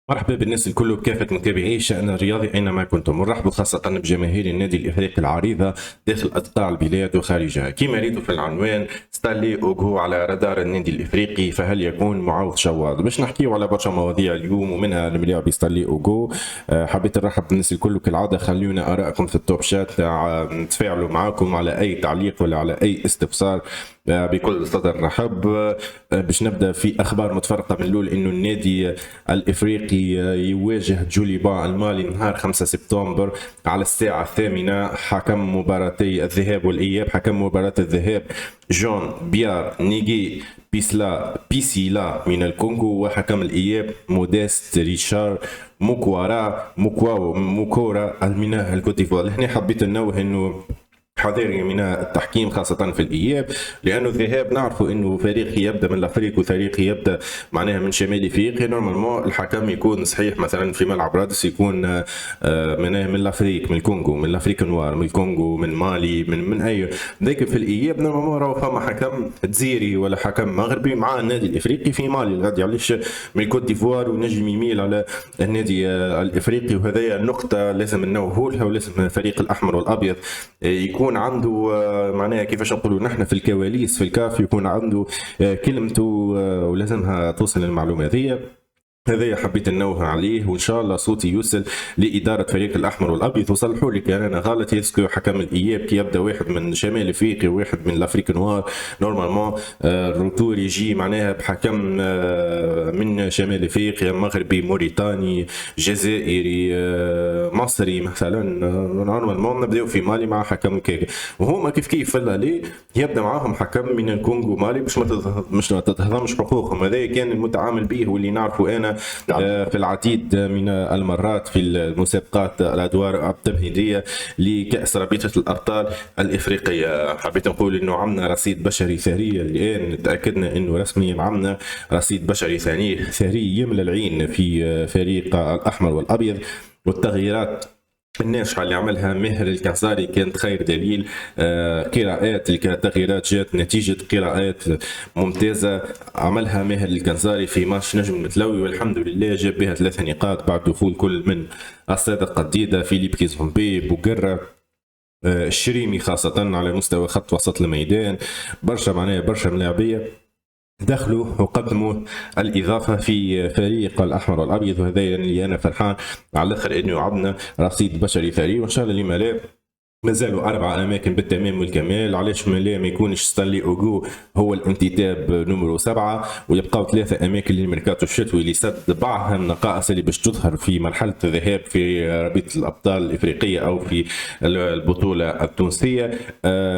مرحبا بالناس الكل بكافة متابعي الشأن الرياضي أينما كنتم. مرحبا خاصة بجماهير النادي الإفريقي العريضة داخل أقطاع البلاد وخارجها. كما ريتوا في العنوان، ستانلي أوغو على رادار النادي الإفريقي، فهل يكون معوض شواط؟ باش نحكيو على برشا مواضيع اليوم ومنها الملاعب ستانلي أوغو. حبيت نرحب بالناس الكل كالعادة. خليونا آرائكم في التوب شات، نتفاعلوا معاكم على أي تعليق ولا على أي استفسار. بكل صدر رحب. باش نبدا في اخبار متفرقه. من الاول انه النادي الافريقي يواجه جوليبا المالي نهار 5 سبتمبر على الساعه 8. حكم مباراتي الذهاب والاياب. حكم مباراه الذهاب جون بيار نيجي بيسيلا من الكونغو، وحكم الاياب موديست ريشار موكورا من الكوت ديفوار. هنا حبيت ننوه انه حذاري من التحكيم خاصة في الإياب، لأنه الذهاب نعرفوا أنه فريق يبدأ من الأفريق وفريق يبدأ معناها من شمال أفريقيا. نورمالمون الحكم يكون صحيح مثلا في ملعب رادس يكون من الأفريق، من الكونغو، من الأفريق نوار، من الكونغو، من مالي، من أي. لكن في الإياب نورمالمون راهو فما حكم جزيري ولا حكم مغربي مع النادي الإفريقي في مالي الغد، علاش من الكوت ديفوار ونجم يميل على النادي الإفريقي. وهذه نقطة لازم ننوهوا لها، ولازم الفريق الأحمر والأبيض يكون عنده معناها كيفاش نقولوا نحن في الكواليس في الكاف، يكون عنده كلمته ولازمها توصل المعلومه هذه. هذا حبيت ننوه عليه، وان شاء الله صوتي يوصل لاداره فريق الاحمر والابيض وصلحوا لي كان انا غلط. يسكو حكم الاياب كي يبدا واحد من شمال افريقيا وواحد من الافريق نوار، نورمالمون الروتور يجي معناها بحكم من شمال افريقيا، مغربي، موريتاني، جزائري، مصري مثلا. نورمالمون نبداو في مالي مع حكم كيك، وهما كيف كيف في الالي يبدا معاهم حكم من الكونغو مالي باش ما تتهضمش حقوقهم. هذا كان المتعامل به واللي نعرفه انا نعم. في العديد من المرات في المسابقات الادوار التمهيديه لكاس رابطه الابطال الافريقيه. حبيت نقول انه عندنا رصيد بشري ثري الان، تاكدنا انه رسميا عندنا رصيد بشري ثري يملى العين في فريق الاحمر والابيض. والتغييرات الناجحة اللي عملها ماهر الكعزاري كانت خير دليل. قراءات التغييرات جات نتيجة قراءات ممتازة عملها ماهر الكعزاري في ماتش نجم المتلوي، والحمد لله جاب بها 3 نقاط بعد دخول كل من الصادق الديدة، فيليب كيزومبي، بوقرة، الشريمي خاصة على مستوى خط وسط الميدان. برشا معناها برشا ملاعبية دخلوا وقدموا الإضافة في فريق الأحمر والأبيض، وهذا اللي أنا فرحان على الآخر إنه عندنا رصيد بشري ثري. وإن شاء الله لما لا مازالوا 4 أماكن بالتمام والكمال. علاش ما لا ما يكونش ستانلي أوغو هو الانتداب نمرو 7، ويبقاو 3 أماكن للميركاتو الشتوي لسد بعض النقائص اللي باش تظهر في مرحلة الذهاب في رابطة الأبطال الإفريقية أو في البطولة التونسية.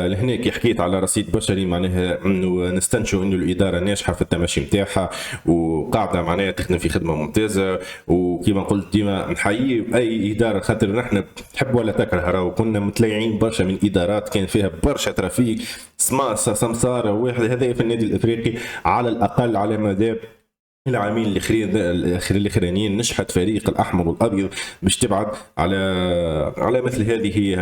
لهنا كي حكيت على رصيد بشري معناها إنه نستنشوا إنه الإدارة ناجحة في التماشي نتاعها وقاعدة معناها تخدم في خدمة ممتازة. وكما قلت ديما نحيي أي إدارة، خاطر نحن تحب ولا تكره راهو كنا متليعين برشا من ادارات كان فيها برشا ترافيك سمساره واحد. هذا في النادي الافريقي على الاقل على مدى العامين الاخرانيين نجحت فريق الاحمر والابيض باش تبعد على مثل هذه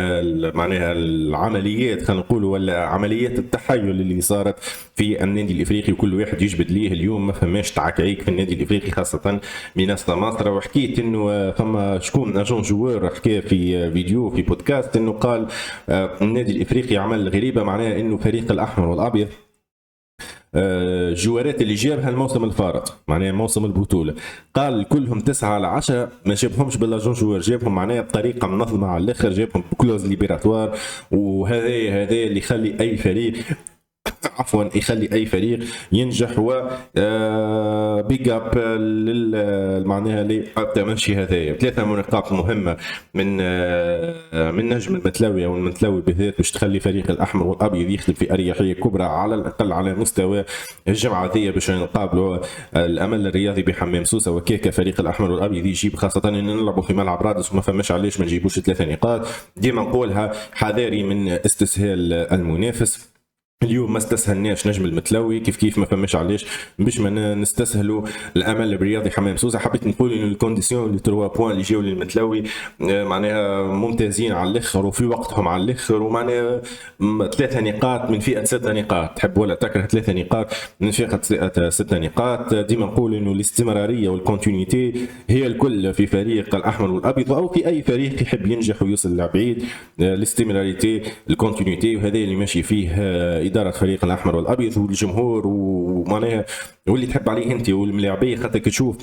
معناها العمليات، خلينا نقول، ولا عمليات التحايل اللي صارت في النادي الافريقي، وكل واحد يجبد ليه. اليوم ما فماش تعكعيك في النادي الافريقي خاصه من مصر. وحكيت انه فما شكون اجون جوار حكى في فيديو في بودكاست انه قال النادي الافريقي عمل غريبه، معناها انه فريق الاحمر والابيض جوارات اللي جابها الموسم الفارط معناها موسم البطوله، قال كلهم 9/10 ما جابهمش باللاجون جوار، جابهم معناها بطريقه منظمه على الاخر، جابهم بكلوز ليبراتوار. وهذا اللي يخلي اي فريق عفوا يخلي اي فريق ينجح و بيج اب معناها للتمشي. هذايا 3 نقاط مهمه من نجم المتلوي او المتلوي بالذات باش تخلي فريق الاحمر والابيض يخدم في اريحيه كبرى على الاقل على مستوى الجمعه ذي باش نقابلوا الامل الرياضي بحمام سوسه. وكيكا فريق الاحمر والابيض يجيب خاصه ان نلعبوا في ملعب رادس وما فماش علاش ما نجيبوش 3 نقاط. ديما نقولها حذاري من استسهال المنافس. اليوم ما استسهلناش نجم المتلوي، كيف ما فماش علاش باش ما نستسهلوا الامل الرياضي حمام سوسه. حبيت نقول انه الكونديسيون لي 3 بوان اللي جاوا للمتلوي معناها ممتازين على الاخر وفي وقتهم على الاخر، ومعناها 3 نقاط من فئه 6 نقاط، تحب ولا تكره 3 نقاط من فئه 6 نقاط. ديما نقول انه الاستمراريه والكونتينيتي هي الكل في فريق الاحمر والابيض او في اي فريق يحب ينجح ويوصل لبعيد. الاستمراريتي الكونتينيتي، وهذا اللي ماشي فيه اداره فريق الاحمر والابيض والجمهور ومعناها واللي تحب عليه انت والملاعبيه. خاطر تشوف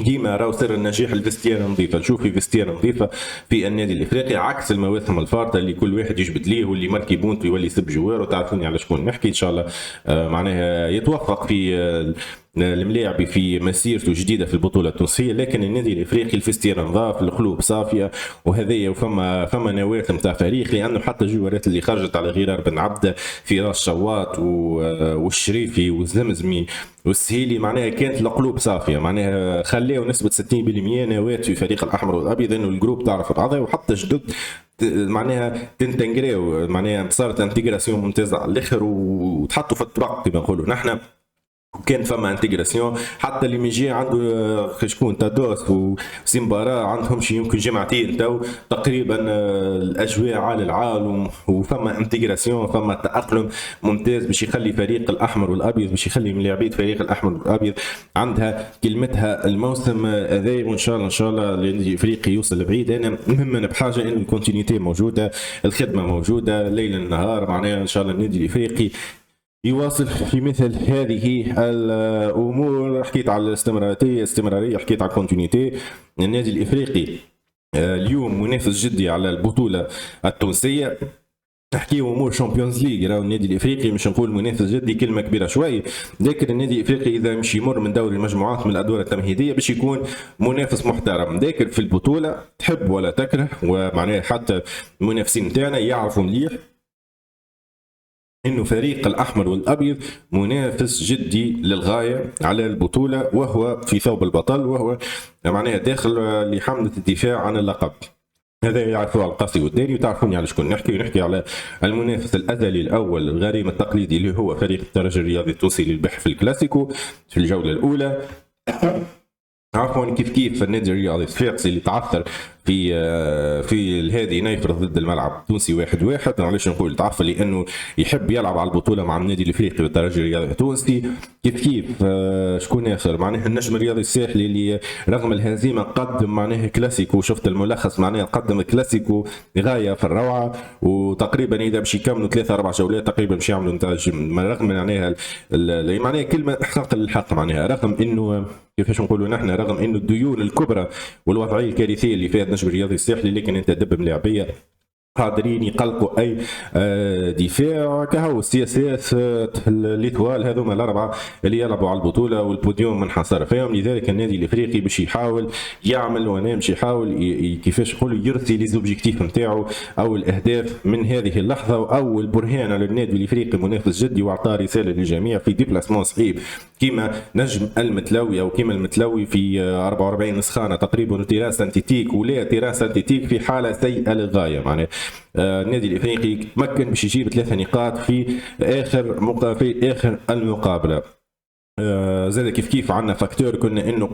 ديما راهو سر النجاح الفيستيان نظيفه، نشوف فيستيان نظيفه في النادي الافريقي عكس المواسم الفارطه اللي كل واحد يجبد ليه واللي ماركي بونتو يولي يسب جوار، وتعرفوني على شكون نحكي. ان شاء الله معناها يتوفق في الملاعبي في مسيرته جديده في البطوله التونسيه. لكن النادي الافريقي الفيستيان نظاف، القلوب صافيه، وهذايا وفما نواه نتاع فريق، لانه حتى الجوارات اللي خرجت على غرار بن عبده، فراس شواط والشريفي والزمزمي والسهيلي، معناها كانت القلوب صافيه، معناها خلاو نسبه 60% نواه في فريق الاحمر والابيض، انه الجروب تعرف بعضها، وحتى جدد معناها تنتنجريو، معناها صارت انتجراسيون ممتازه على الاخر وتحطوا في الطبق كما نقولوا نحن. كان فما انتجراسيون، حتى اللي ميجي عنده شكون تادوس وسيمبارا عندهم شي يمكن جمعتين تو تقريبا الاجواء على العالم، وفما انتجراسيون، فما تاقلم ممتاز باش يخلي فريق الاحمر والابيض، باش يخلي من لاعبيه فريق الاحمر والابيض عندها كلمتها الموسم هذا. وان شاء الله ان شاء الله الافريقي يوصل لبعيد. انا مهمنا بحاجه ان الكونتينيتي موجوده، الخدمه موجوده ليل نهار، معناها ان شاء الله النادي الافريقي يواصل في مثل هذه الامور. حكيت على الاستمراريه، حكيت على الكونتينيتي. النادي الافريقي اليوم منافس جدي على البطوله التونسيه. نحكيو امور شامبيونز ليغ، راهو النادي الافريقي مش نقول منافس جدي كلمه كبيره شوي، لكن النادي الافريقي اذا مش يمر من دوري المجموعات من الادوار التمهيديه باش يكون منافس محترم. لكن في البطوله تحب ولا تكره، ومعناها حتى المنافسين نتاعنا يعرفوا مليح انه فريق الاحمر والابيض منافس جدي للغايه على البطوله، وهو في ثوب البطل، وهو معناها داخل لحمله الدفاع عن اللقب. هذا يعرفوا على القاسي والداني، وتعرفوني على شكون نحكي على المنافس الازلي الاول الغريم التقليدي اللي هو فريق الترجي الرياضي التونسي للبح في الكلاسيكو في الجوله الاولى. عفوا كيف النادي الرياضي الصفاقسي اللي تعثر في الهادي نيفرض ضد الملعب التونسي 1-1. معليش نقول تعثر لانه يحب يلعب على البطوله مع النادي الافريقي والترجي الرياضي التونسي. كيف شكون اخر معناها النجم الرياضي الساحلي اللي رغم الهزيمه قدم معناها كلاسيكو، شفت الملخص معناها قدم كلاسيكو غايه في الروعه، وتقريبا اذا باش يكملوا 3-4 جولات تقريبا باش يعملوا نتائج رغم معناها كلمه حق للحق، معناها رغم انه كيفاش نقولوا نحن رغم انه الديون الكبرى والوضعيه الكارثيه اللي فيها النجم الرياضي الساحلي، لكن انت دب ملاعبيه قادرين يقلقوا اي دفاع. كهو السياسات الايطوال هذوما الاربعه اللي يلعبوا على البطوله والبوديوم منحصر فيهم. لذلك النادي الافريقي باش يحاول يعمل، وانا باش يحاول كيفاش نقولوا يرثي لي زوبجيكتيف نتاعو او الاهداف من هذه اللحظه، او البرهان على النادي الافريقي منافس جدي، واعطى رساله للجميع في ديبلاسمون صعيب كيما نجم المتلوي او كيما المتلوي في 44 نسخانه تقريبا تيران سانتيتيك ولا تيران سانتيتيك في حاله سيئه للغايه. معناها النادي الافريقي تمكن باش يجيب 3 نقاط في اخر المقابله. زاد كيف عندنا فاكتور كنا انه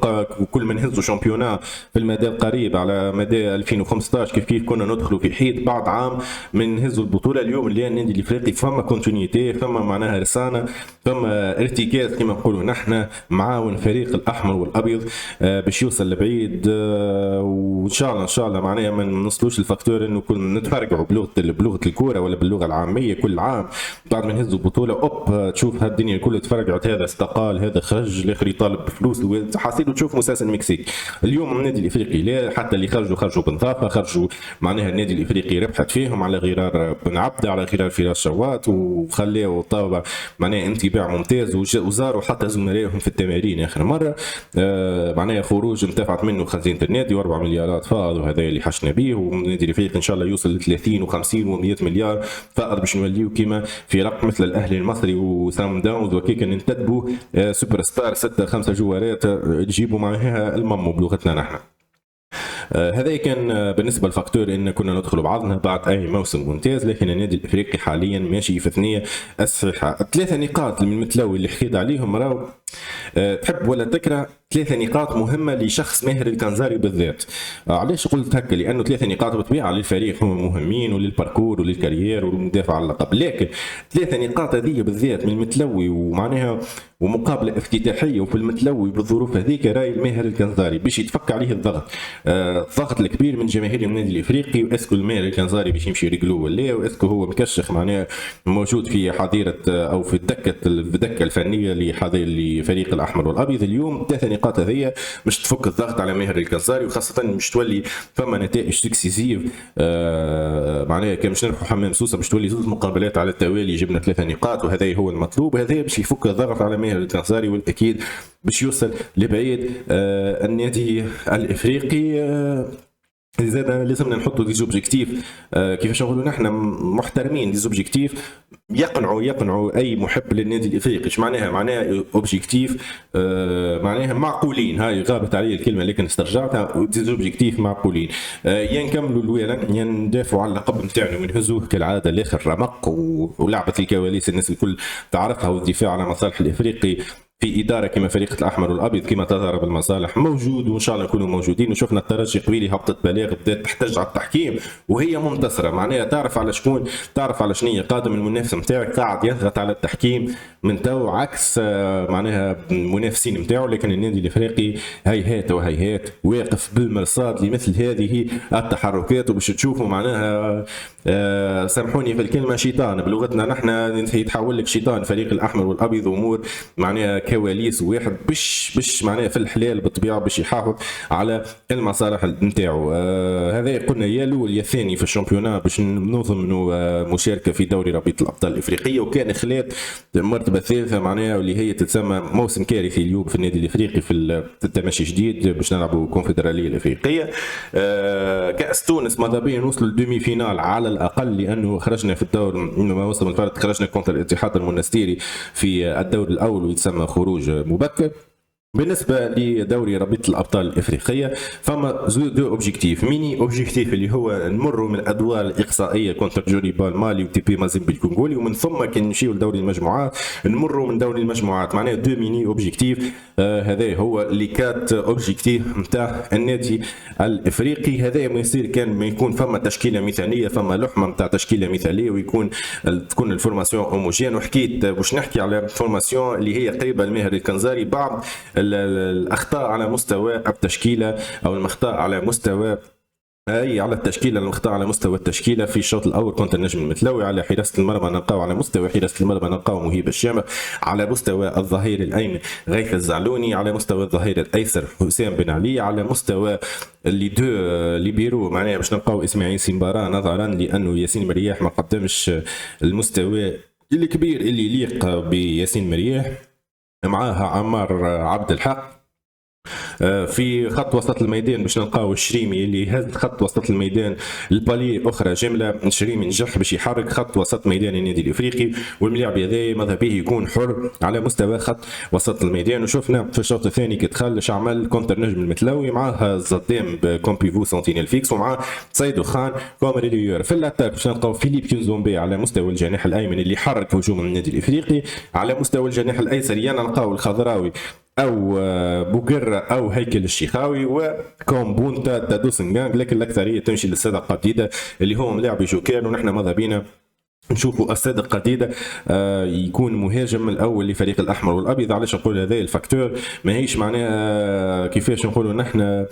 كل ما نهزوا شامبيونا في المدى القريب على مدى 2015 كيف كنا ندخلوا في حيط بعد عام من نهزوا البطوله. اليوم اللي النادي الافريقي فما كونتينيتي، فما معناها رسانه، فما ارتكاز كما نقولوا نحن معاون فريق الاحمر والابيض باش يوصل لبعيد. وان شاء الله معناها ما نوصلوش الفاكتور انه كل نتفرقعوا بلغه الكوره ولا باللغه العاميه كل عام بعد ما نهزوا البطوله اوب تشوف هالدنيا الكل تفرقعت، هذا استقال هذا خرج الاخر يطالب بفلوس، حسيتوا تشوف مسلسل مكسيك. اليوم النادي الافريقي لا، حتى اللي خرجوا بنظافه، خرجوا معناها النادي الافريقي ربحت فيهم على غرار بن عبده، على غرار فراس شواط، وخلاوا طابع معناها انطباع ممتاز، وزاروا حتى زملائهم في التمارين اخر مره. معناها خروج انتفعت منه خزينه النادي و4 مليارات فائض، وهذا اللي حشنا به. والنادي الافريقي ان شاء الله يوصل ل 30 و50 و100 مليار فائض باش نوليو كيما فرق مثل الاهلي المصري وسام داونز وكيك ننتدبوا سوبر ستار 6-5 جوارات تجيبوا معها المامو بلغتنا نحن. هذا كان بالنسبه للفاكتور ان كنا ندخل بعضنا بعد اي موسم ممتاز، لكن النادي الافريقي حاليا ماشي في ثنيه الصحيحه. 3 نقاط من المتلوي اللي حكيت عليهم راهو تحب ولا تكره 3 نقاط مهمه لشخص ماهر الكنزاري بالذات. علاش قلت هكا؟ لانه 3 نقاط بطبيعه للفريق هم مهمين وللباركور وللكارير وللمدافع على اللقب، لكن 3 نقاط هذه بالذات من المتلوي ومعناها ومقابله افتتاحيه وفي المتلوي بالظروف هذيك راي الماهر الكنزاري باش يتفك عليه الضغط، الضغط الكبير من جماهير النادي الافريقي. واسكو الماهر الكنزاري باش يمشي رجلو ولا واسكو هو مكشخ معناها موجود في حظيره او في الدكه الفنيه لفريق الاحمر والابيض. اليوم 3 نقاط هذيا مش تفك الضغط على ماهر الكنزاري، وخاصه مش تولي فما نتائج سكسيسيف معناها كان مش نربحوا حمام سوسه باش تولي 2 مقابلات على التوالي جبنا 3 نقاط، وهذا هو المطلوب. وهذا باش يفك الضغط على ماهر الكنزاري والاكيد باش يوصل لبعيد. النادي الافريقي زاد لازمنا نحطوا دي زوبجيكتيف كيفاش نقولوا نحن محترمين، دي زوبجيكتيف يقنعوا اي محب للنادي الافريقي. ايش معناها اوبجيكتيف معناها معقولين، هاي غابت علي الكلمه لكن استرجعتها. دي زوبجيكتيف معقولين، يا نكملوا الويلة يا ندافعوا على اللقب نتاعنا ونهزوه كالعاده لاخر رمق ولعبه الكواليس الناس الكل تعرفها، والدفاع على مصالح الافريقي في اداره كما فريق الاحمر والابيض كما تضارب المصالح موجود، وان شاء الله نكونوا موجودين. وشفنا الترجي قبيلي هبطت بلاغ بدات تحتج على التحكيم وهي منتصره، معناها تعرف على شكون، تعرف على شنية قادم المنافس نتاعك قاعد يضغط على التحكيم من تو عكس معناها المنافسين نتاعو. لكن النادي الافريقي هيهات وهيهات واقف بالمرصاد لمثل هذه التحركات، وباش تشوفوا معناها سامحوني في الكلمه شيطان بلغتنا نحن يتحول لك شيطان فريق الاحمر والابيض، امور معناها كواليس واحد باش معناها في الحلال بالطبيعه باش يحافظ على المصالح نتاعو. هذا قلنا يا الاول يا الثاني في الشامبيونا باش نضمنوا مشاركه في دوري رابطه الابطال الافريقيه، وكان خلات المرتبه الثالثه معناها واللي هي تتسمى موسم كارثي اليوم في النادي الافريقي في التماشي جديد باش نلعبوا الكونفدراليه الافريقيه. كاس تونس ماذا بيا نوصلوا للدومي فينال على الاقل، لانه خرجنا في الدور ما وصل من فرد، خرجنا كونتر الاتحاد المنستيري في الدور الاول ويتسمى خروج مبكر. بالنسبه لدوري رابطه الابطال الافريقيه فما دو اوبجيكتيف، ميني اوبجيكتيف اللي هو نمروا من الادوار الاقصائيه كونتر جوري مالي وتي بي مازيمبي الكونغولي، ومن ثم كي نمشيو لدوري المجموعات نمروا من دوري المجموعات، معناها دو ميني اوبجيكتيف. هذا هو اللي كات اوبجيكتيف نتاع النادي الافريقي. هذا ما يصير كان ما يكون فما تشكيله مثاليه، فما لحمه نتاع تشكيله مثاليه، ويكون تكون الفورماسيون هوموجين. وحكيت باش نحكي على فورماسيون اللي هي قريبه لماهر الكنزاري، بعض الاخطاء على مستوى التشكيله او المخطئ على مستوى على التشكيله، المخطئ على مستوى التشكيله في الشوط الاول كنت النجم المتلوي، على حراسه المرمى نلقاو على مستوى حراسه المرمى نلقاو مهيب الشامخ، على مستوى الظهير الايمن غيث الزعلوني، على مستوى الظهير الايسر حسام بن علي، على مستوى اللي دو ليبيرو معناها باش نلقاو اسماعيل سيمبارا، نظرا لانه ياسين مرياح ما قدمش المستوى الكبير اللي يليق بياسين مرياح. معاها عمار عبد الحق. في خط وسط الميدان باش نلقاو الشريمي اللي هز خط وسط الميدان البالي اخرى جمله. الشريمي نجح باش يحرك خط وسط ميدان النادي الافريقي، والملاعب هذا ماذا به يكون حر على مستوى خط وسط الميدان. وشفنا في الشوط الثاني كي دخل عمل كونتر نجم المتلوي معاه الزدام بكومبيفو سنتينيل فيكس، ومعاه سيدو خان كومريليور. في الاتاك باش نلقاو فيليب كينزومبي على مستوى الجناح الايمن اللي حرك هجوم النادي الافريقي. على مستوى الجناح الايسر نلقاو الخضراوي او بوغير او هيكل الشيخاوي وكومبونتا تادوسنغانغ، لكن الاكثريه تمشي للساده قديده اللي هو ملاعب جوكير. ونحن ماذا بينا نشوفوا السادة قديدة يكون مهاجم الاول لفريق الاحمر والابيض. علاش نقول هذا الفاكتور ماهيش معناها كيفاش نقولوا نحن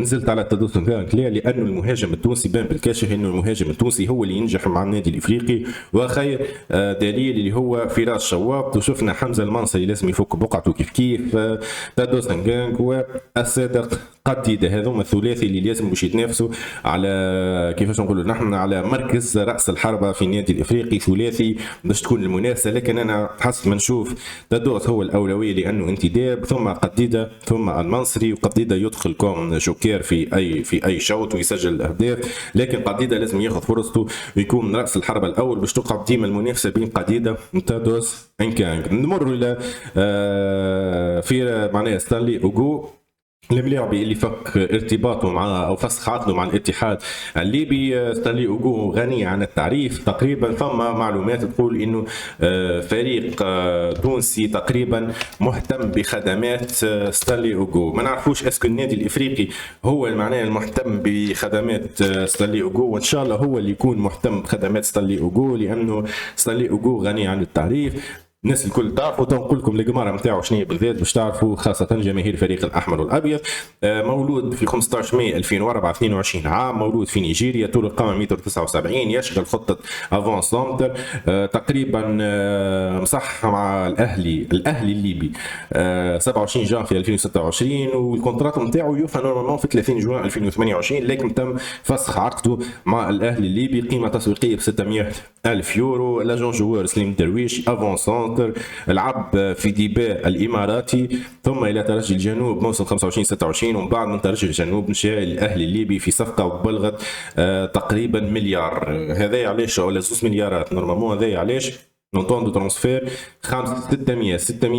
نزلت على التدوسنغانغ، لانه المهاجم التونسي بان بالكاشف انه المهاجم التونسي هو اللي ينجح مع النادي الافريقي، وخير دليل اللي هو فراس شواط. وشفنا حمزه المنصري لازم يفك بقعته كيف تدوسنغانغ والصادق قديده، هذوما الثلاثي اللي لازم باش يتنافسوا على كيفاش نقولوا نحن على مركز راس الحربه في النادي الافريقي، ثلاثي باش تكون المنافسه. لكن انا حسب ما نشوف تدوس هو الاولويه لانه انتداب، ثم قديده، ثم المنصري، وقديده يدخل كوم جوكير في اي شوط ويسجل الاهداف. لكن قديده لازم ياخذ فرصته ويكون من راس الحربه الاول باش تقعد ديما المنافسه بين قديده وتادوس انكانغ. نمر الى في معناها ستانلي اوغو الملاعبي اللي فك ارتباطه مع او فسخ عقده مع الاتحاد الليبي، ستانلي اوغو غني عن التعريف. تقريبا فما معلومات تقول انه فريق تونسي تقريبا مهتم بخدمات ستانلي اوغو. ما نعرفوش اسكو النادي الافريقي هو معناه المهتم بخدمات ستانلي اوغو، وان شاء الله هو اللي يكون مهتم بخدمات ستانلي اوغو، لانه ستانلي اوغو غني عن التعريف. الناس الكل تعرفوا. تنقول لكم القماره نتاعو شنو بالذات باش تعرفوا، خاصه جماهير الفريق الاحمر والابيض. مولود في 15 ماي 2004، 22 عام، مولود في نيجيريا، طول القامه 179، يشغل خطه افون سونتر. تقريبا مصح مع الاهلي الليبي 27 جانفي 2026، والكونترات نتاعو يوفى نورمالمون في 30 جوان 2028، لكن تم فسخ عقده مع الاهلي الليبي. قيمه تسويقيه ب 600 الف يورو. لاجون جوار سليم درويش، افون سونتر، لعب في ديبا الاماراتي، ثم الى ترجي الجنوب موسم 25 26، ومن بعد من ترجي الجنوب مشى الاهلي الليبي في صفقه بلغت تقريبا مليار. هذا علاش ولا 2 مليارات نورمالمون، هذا علاش نونطون دو ترانسفير 600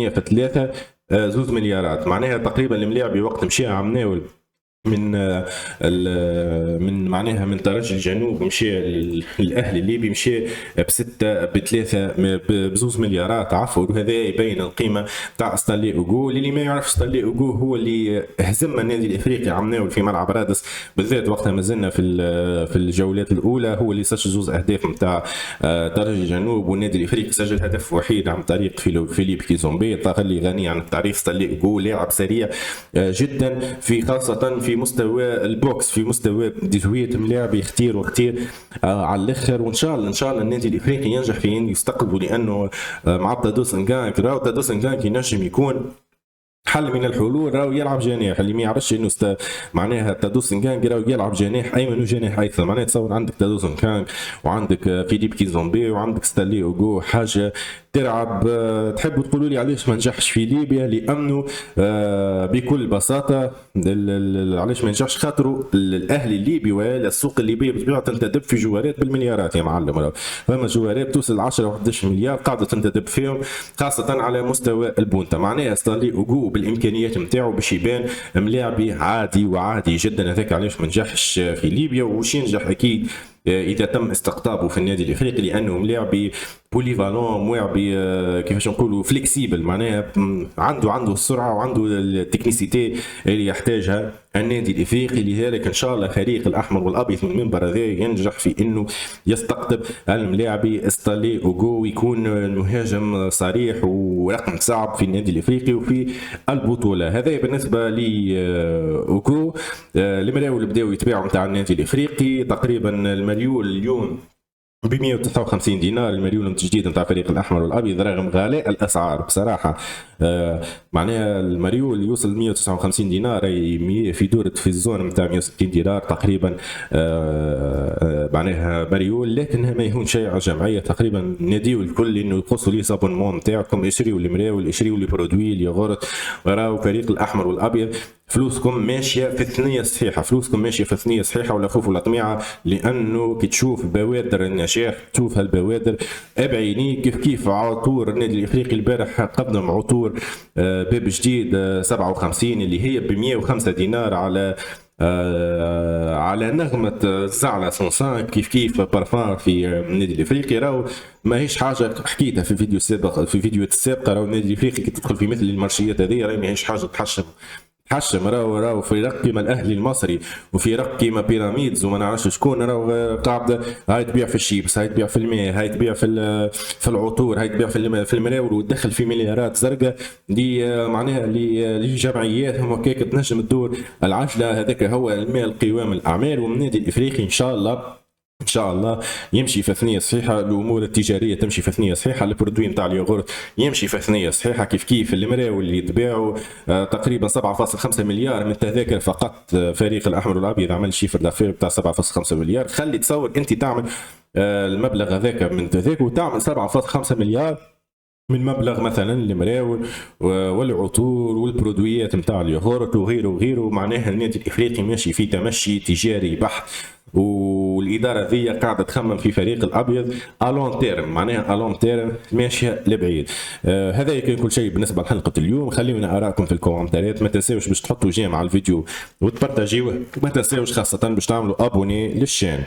في 3 2 مليارات. معناها تقريبا الملاعبي وقت مشى عمناول من معناها من ترجي الجنوب مشى الاهلي الليبي، مشى بستة بثلاثة بزوز مليارات عفوا. وهذا يبين القيمه تاع ستانلي اوغو. اللي ما يعرف ستانلي اوغو هو اللي هزم النادي الافريقي عمناول في ملعب رادس بالذات وقتها ما زلنا في الجولات الاولى، هو اللي سجل زوز اهداف نتاع ترجي الجنوب، والنادي الافريقي سجل هدف وحيد عن طريق فيليب كيزومبي. اللي غني عن التعريف ستانلي اوغو لاعب سريع جدا، في خاصه في مستوى البوكس، في مستوى ديزويت ملاعب كثير وكثير على الاخر. وان شاء الله ان شاء الله النادي الافريقي ينجح في ان يستقبله، لانه مع تادوس نغانك راهو تادوس نغانك ينجم يكون حل من الحلول. راهو يلعب جناح، اللي ما يعرفش انه معناها تادوس نغانك راهو يلعب جناح ايمن وجناح ايسر. معناها تصور عندك تادوس نغانك وعندك فيليب كيزومبي وعندك ستانلي اوغو، حاجه تلعب. تحبوا تقولوا لي علاش ما نجحش في ليبيا؟ لانه بكل بساطه علاش ما نجحش؟ خاطروا الاهلي الليبي ولا السوق الليبي بطبيعه تنتدب في جوارات بالمليارات يا معلم. فما جوارات توصل 10 و 11 مليار قاعده تنتدب فيهم، خاصه على مستوى البونتا. معناها ستانلي اوغو بالامكانيات نتاعو باش يبان ملاعبي عادي وعادي جدا. هذاك علاش ما نجحش في ليبيا، وش ينجح اكيد اذا تم استقطابه في النادي الافريقي، لانه ملاعبي بوليفالون، ملاعبي كيفاش نقولوا فليكسيبل. معناها عنده السرعه وعنده التكنيسيتي اللي يحتاجها النادي الافريقي. لذلك ان شاء الله فريق الاحمر والابيض من المنبر هذا ينجح في انه يستقطب الملاعبي ستانلي اوغو، ويكون المهاجم صريح ورقم صعب في النادي الافريقي وفي البطوله. هذا بالنسبه لي اوغو. المراول بداوا يتباعوا نتاع النادي الافريقي، تقريبا المريول اليوم ب 159 دينار المليون الجديد نتاع فريق الاحمر والابيض، رغم غلاء الاسعار بصراحه. معناها المريول يوصل 159 دينار، اي في الزون نتاع 160 دينار تقريبا. معناها مريول، لكن ما يهون شيء على الجمعيه. تقريبا نديو الكل انه يقصوا لي صابونمون نتاعكم، اشريوا المراول، اشريوا لي برودوي الياغورت، وراو فريق الاحمر والابيض فلوسكم ماشيه في الثنيه الصحيحه، فلوسكم ماشيه في الثنيه الصحيحه، ولا خوف ولا طميعه. لانه كي تشوف بوادر النجاح، تشوف هالبوادر بعينيك. كيف عطور النادي الافريقي البارح قدم عطور باب جديد 57 اللي هي ب 105 دينار على نغمة زعلة سونسان، كيف بارفان في النادي الافريقي. راهو ماهيش حاجة حكيتها في الفيديو السابق، في فيديو السابقة. راهو النادي الافريقي كي تدخل في مثل المارشيات هذه راهي ماهيش حاجة تحشم. راهو في رق كيما الاهلي المصري، وفي رق كيما بيراميدز وما نعرفش شكون، راهو قاعده هاي تبيع في الشيبس، هاي تبيع في الماء، هاي تبيع في العطور، هاي تبيع في المراول، وتدخل في مليارات زرقاء دي. معناها لجمعيات هم هكاك تنجم تدور العجله. هذاك هو المال قوام الاعمال. ومن النادي الافريقي ان شاء الله يمشي في ثنيه صحيحه، الامور التجاريه تمشي في ثنيه صحيحه، البرودوي نتاع اليوغورت يمشي في ثنيه صحيحه. كيف المراول اللي يتباعوا تقريبا 7.5 مليار من التذاكر فقط. فريق الاحمر والابيض عمل شيفر دافير بتاع 7.5 مليار. خلي تصور انت تعمل المبلغ هذاك من التذاكر وتعمل 7.5 مليار من مبلغ مثلا المراول والعطور والبرودويات نتاع اليوغورت وغيره وغيره. معناها النادي الافريقي ماشي في تمشي تجاري بحت، والاداره ذي قاعده تخمم في فريق الابيض الون تيرم، معناها الون تيرم ماشيه لبعيد. هذا كان كل شيء بالنسبه لحلقه اليوم. خليونا ارائكم في الكومنتات، ما تنساوش باش تحطوا جيم على الفيديو وتبارتاجيوه، وما تنساوش خاصه باش تعملوا ابوني للشان.